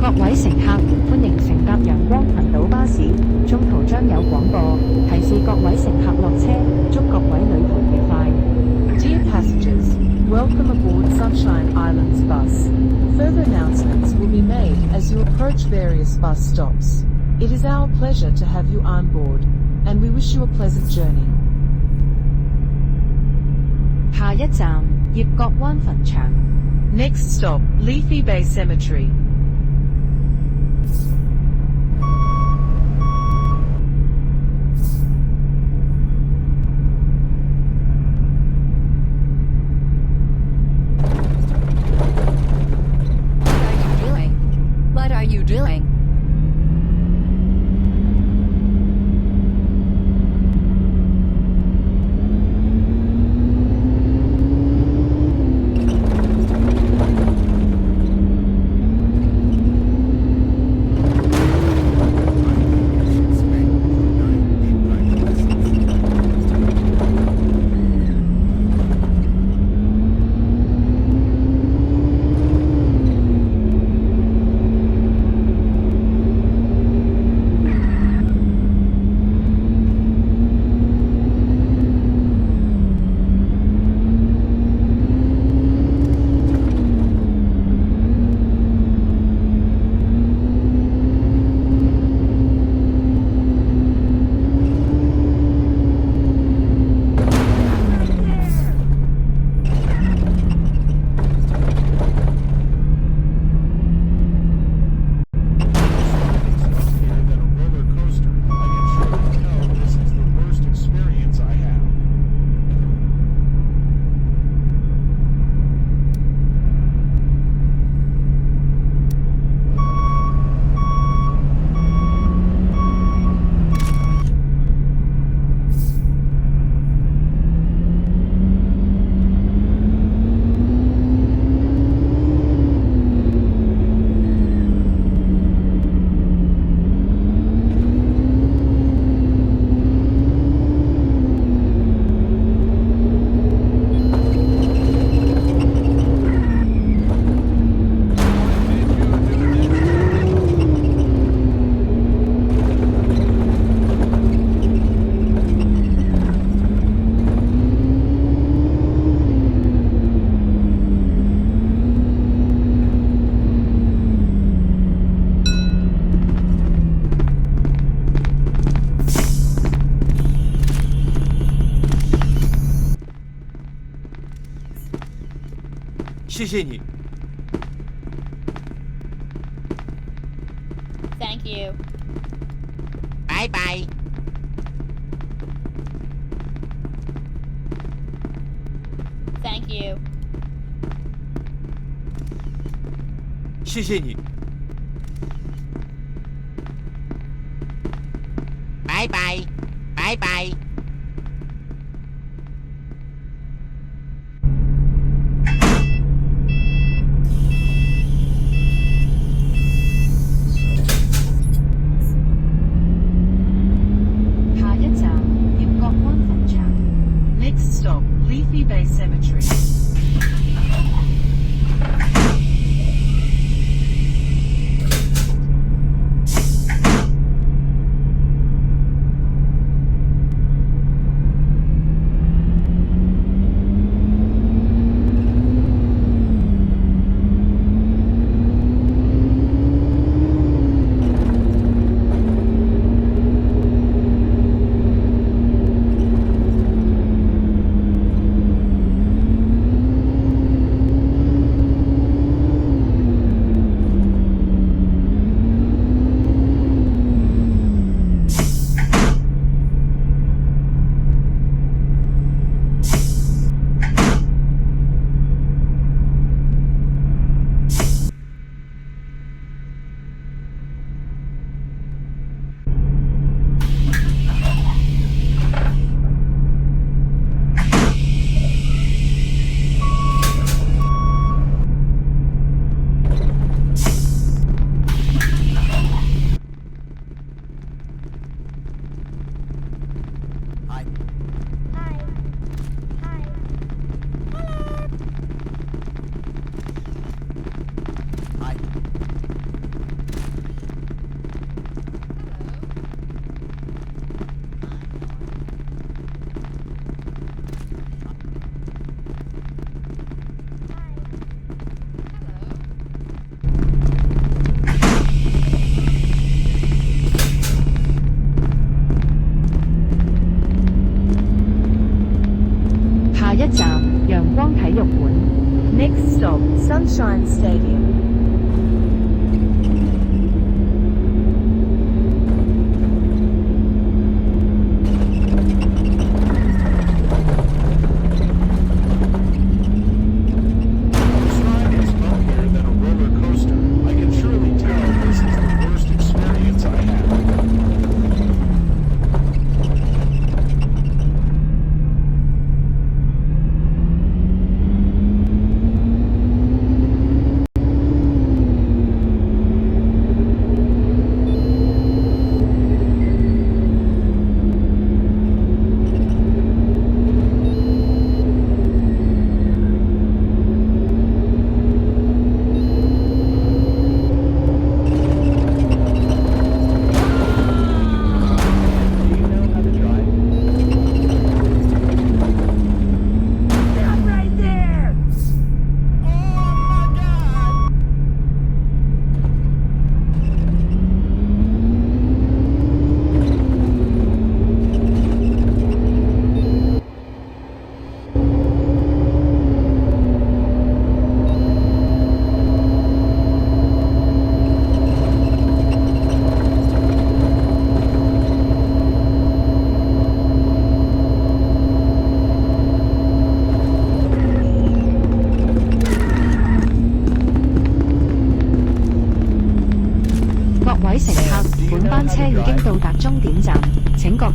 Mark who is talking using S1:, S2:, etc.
S1: 各位乘客，歡迎乘搭陽光群島巴士，中途將有廣播，提示各位乘客落車，祝各位旅途愉快。Dear passengers, welcome aboard Sunshine Islands bus. Further announcements will be made as you approach various bus stops. It is our pleasure to have you on board, and we wish you a pleasant journey. 下一站，葉角灣墳場。Next stop, Leafy Bay Cemetery.
S2: What are you doing?
S3: Thank you.
S4: Bye bye.
S3: Thank you.
S5: 谢谢你。
S4: Bye bye. Bye bye.
S1: Next stop, Leafy Bay Cemetery. 車已經到達終點站，請各位